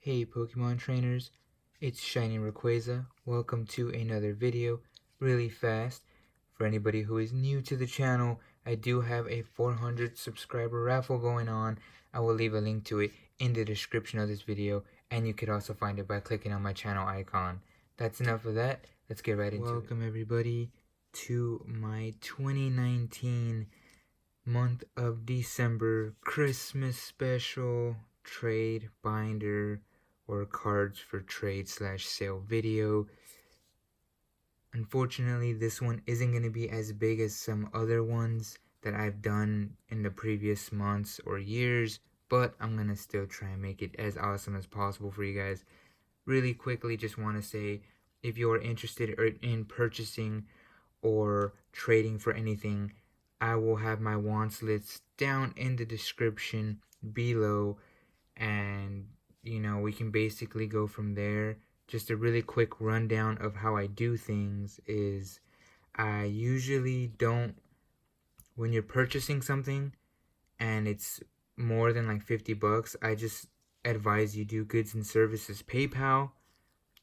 Hey Pokemon trainers, it's Shinning Rayquaza. Welcome to another video, really fast. For anybody who is new to the channel, I do have a 400 subscriber raffle going on. I will leave a link to it in the description of this video, and you could also find it by clicking on my channel icon. That's enough of that, let's get right into it. Welcome everybody to my 2019 month of December Christmas special trade binder or cards for trade / sale video. Unfortunately, this one isn't going to be as big as some other ones that I've done in the previous months or years, but I'm going to still try and make it as awesome as possible for you guys. Really quickly, just want to say, if you're interested in purchasing or trading for anything, I will have my wants list down in the description below, and we can basically go from there. Just a really quick rundown of how I do things is I usually don't, when you're purchasing something and it's more than like 50 bucks, I just advise you do goods and services PayPal,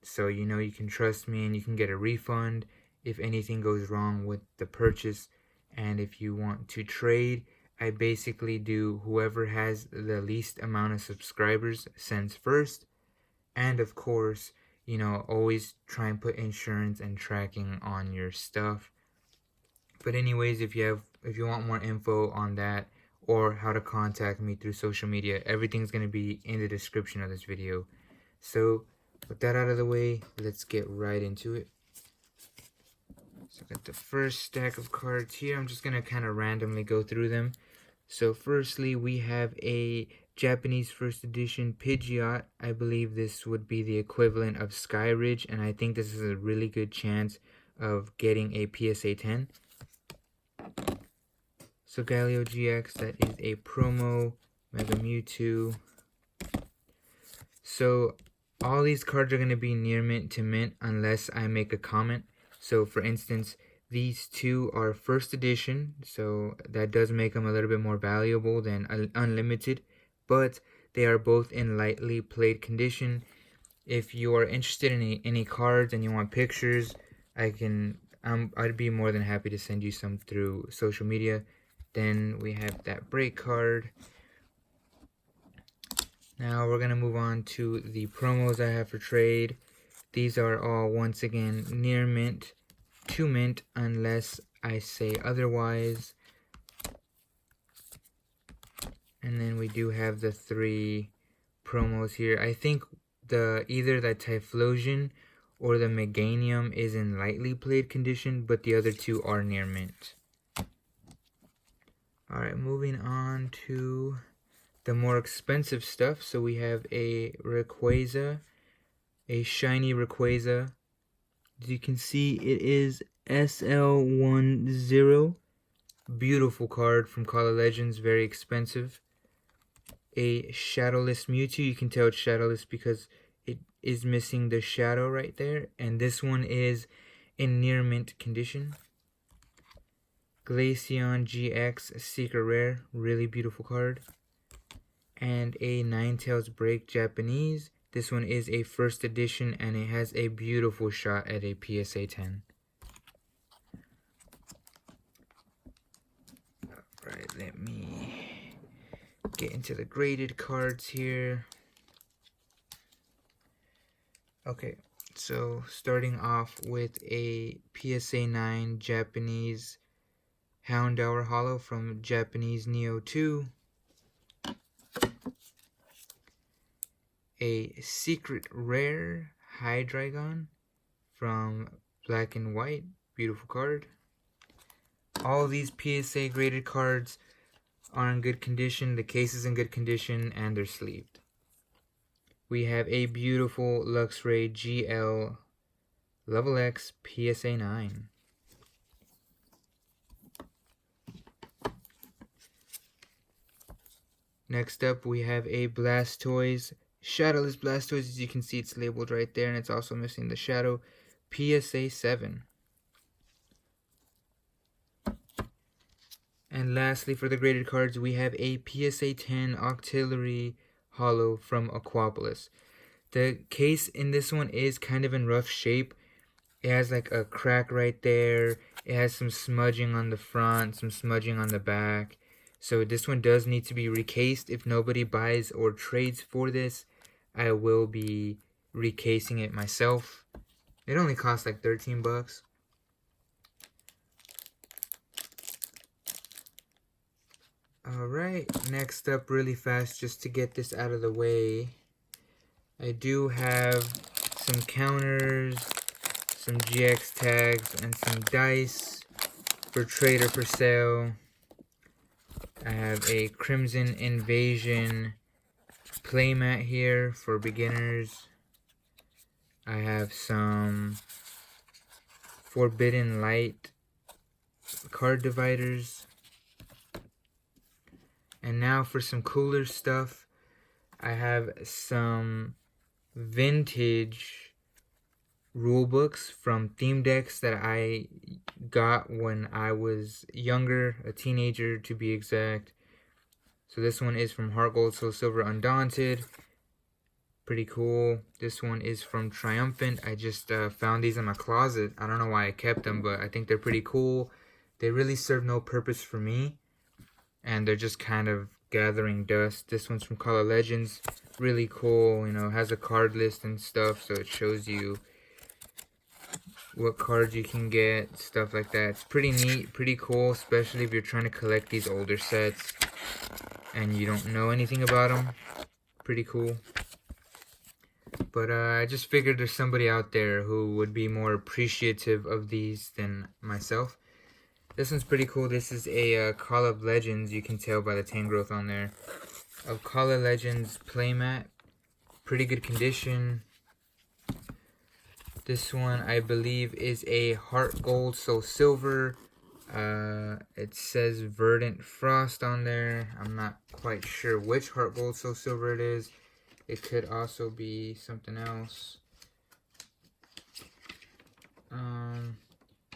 so you can trust me and you can get a refund if anything goes wrong with the purchase. And if you want to trade, I basically do whoever has the least amount of subscribers sends first. And of course, always try and put insurance and tracking on your stuff. But anyways, if you want more info on that or how to contact me through social media, everything's going to be in the description of this video. So with that out of the way, let's get right into it. So I got the first stack of cards here. I'm just going to kind of randomly go through them. So firstly, we have a Japanese first edition Pidgeot. I believe this would be the equivalent of Skyridge, and I think this is a really good chance of getting a PSA 10. So Galio GX, that is a promo. Mega Mewtwo. So all these cards are going to be near mint to mint unless I make a comment. So for instance, these two are first edition, so that does make them a little bit more valuable than unlimited, but they are both in lightly played condition. If you are interested in any cards and you want pictures, I'd be more than happy to send you some through social media. Then we have that break card. Now we're gonna move on to the promos I have for trade. These are all, once again, near mint to mint unless I say otherwise. And then we do have the 3 promos here. I think either the Typhlosion or the Meganium is in lightly played condition, but the other 2 are near mint. Alright, moving on to the more expensive stuff. So we have a Rayquaza, a shiny Rayquaza. As you can see, it is SL10. Beautiful card from Color Legends, very expensive. A shadowless Mewtwo. You can tell it's shadowless because it is missing the shadow right there. And this one is in near mint condition. Glaceon GX Secret Rare, really beautiful card. And a Ninetales Break Japanese. This one is a first edition and it has a beautiful shot at a PSA 10. Alright, let me get into the graded cards here. Okay, so starting off with a PSA 9 Japanese Houndour Holo from Japanese Neo 2. A Secret Rare Hydreigon from Black and White, beautiful card. All these PSA graded cards are in good condition, the case is in good condition, and they're sleeved. We have a beautiful Luxray GL Level X PSA 9. Next up, we have a Blastoise, Shadowless Blastoise. As you can see, it's labeled right there, and it's also missing the shadow. PSA 7. And lastly, for the graded cards, we have a PSA 10 Octillery Holo from Aquapolis. The case in this one is kind of in rough shape. It has like a crack right there. It has some smudging on the front, some smudging on the back. So this one does need to be recased. If nobody buys or trades for this, I will be recasing it myself. It only costs like 13 bucks. Alright, next up really fast, just to get this out of the way, I do have some counters, some GX tags, and some dice for trade or for sale. I have a Crimson Invasion playmat here for beginners. I have some Forbidden Light card dividers. And now for some cooler stuff, I have some vintage rulebooks from theme decks that I got when I was younger, a teenager to be exact. So this one is from Heartgold SoulSilver Undaunted. Pretty cool. This one is from Triumphant. I just found these in my closet. I don't know why I kept them, but I think they're pretty cool. They really serve no purpose for me, and they're just kind of gathering dust. This one's from Color Legends. Really cool, you know, has a card list and stuff, so it shows you what cards you can get, stuff like that. It's pretty neat, pretty cool, especially if you're trying to collect these older sets and you don't know anything about them. Pretty cool. But I just figured there's somebody out there who would be more appreciative of these than myself. This one's pretty cool. This is a Call of Legends, you can tell by the Tangrowth on there, of Call of Legends playmat. Pretty good condition. This one, I believe, is a Heartgold SoulSilver. It says Verdant Frost on there. I'm not quite sure which Heartgold SoulSilver it is. It could also be something else.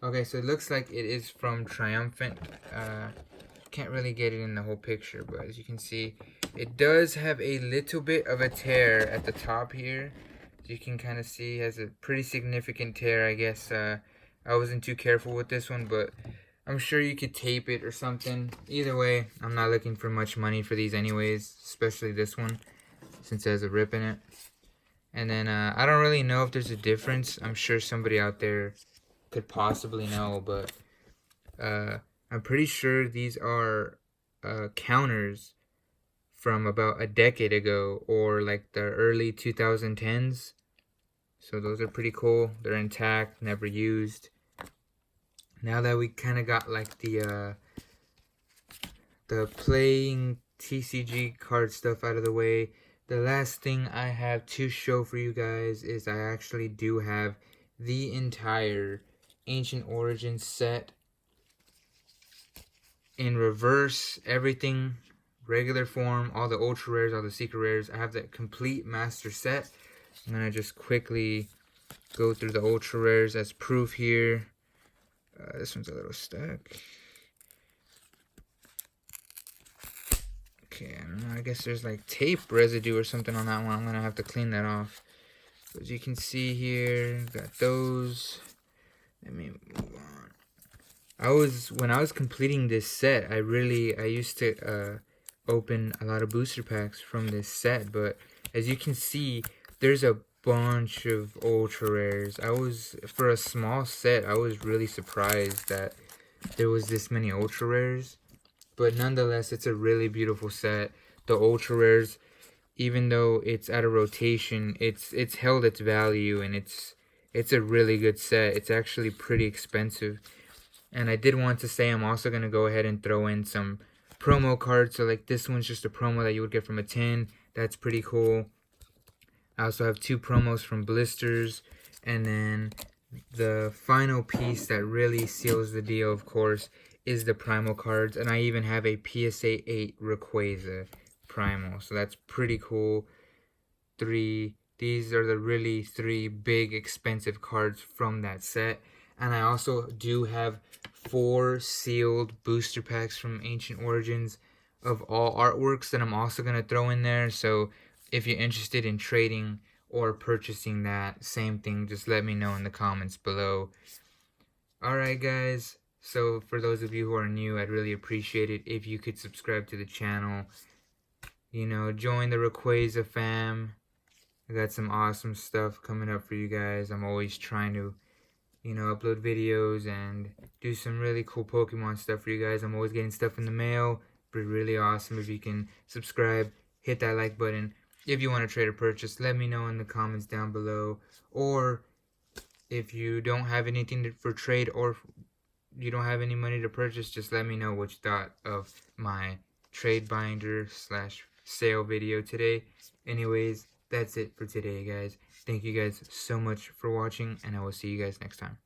Okay, so it looks like it is from Triumphant. Can't really get it in the whole picture, but as you can see, it does have a little bit of a tear at the top here. As you can kind of see, it has a pretty significant tear. I guess I wasn't too careful with this one, but I'm sure you could tape it or something. Either way, I'm not looking for much money for these anyways, especially this one, since it has a rip in it. And then I don't really know if there's a difference. I'm sure somebody out there could possibly know, but I'm pretty sure these are counters from about a decade ago, or like the early 2010s. So those are pretty cool. They're intact, never used. Now that we kind of got like the playing TCG card stuff out of the way, the last thing I have to show for you guys is I actually do have the entire Ancient Origins set in reverse, everything regular form, all the ultra rares, all the secret rares. I have the complete master set. I'm gonna just quickly go through the ultra rares as proof here. This one's a little stuck. Okay, I don't know, I guess there's like tape residue or something on that one. I'm gonna have to clean that off. As you can see here, got those. Let me move on. When I was completing this set, I used to open a lot of booster packs from this set, but as you can see, there's a bunch of ultra rares. For a small set, I was really surprised that there was this many ultra rares, but nonetheless, it's a really beautiful set. The ultra rares, even though it's out of rotation, it's held its value, and it's a really good set. It's actually pretty expensive. And I did want to say I'm also going to go ahead and throw in some promo cards. So like this one's just a promo that you would get from a tin. That's pretty cool. I also have 2 promos from blisters. And then the final piece that really seals the deal, of course, is the primal cards. And I even have a PSA 8 Rayquaza primal. So that's pretty cool. These are the really 3 big expensive cards from that set. And I also do have 4 sealed booster packs from Ancient Origins of all artworks that I'm also going to throw in there. So if you're interested in trading or purchasing that same thing, just let me know in the comments below. Alright guys, so for those of you who are new, I'd really appreciate it if you could subscribe to the channel. You know, join the Rayquaza fam. I got some awesome stuff coming up for you guys. I'm always trying to, you know, upload videos and do some really cool Pokemon stuff for you guys. I'm always getting stuff in the mail. But really awesome if you can subscribe, hit that like button. If you want to trade or purchase, let me know in the comments down below. Or if you don't have anything for trade or you don't have any money to purchase, just let me know what you thought of my trade binder / sale video today. Anyways, that's it for today, guys. Thank you guys so much for watching, and I will see you guys next time.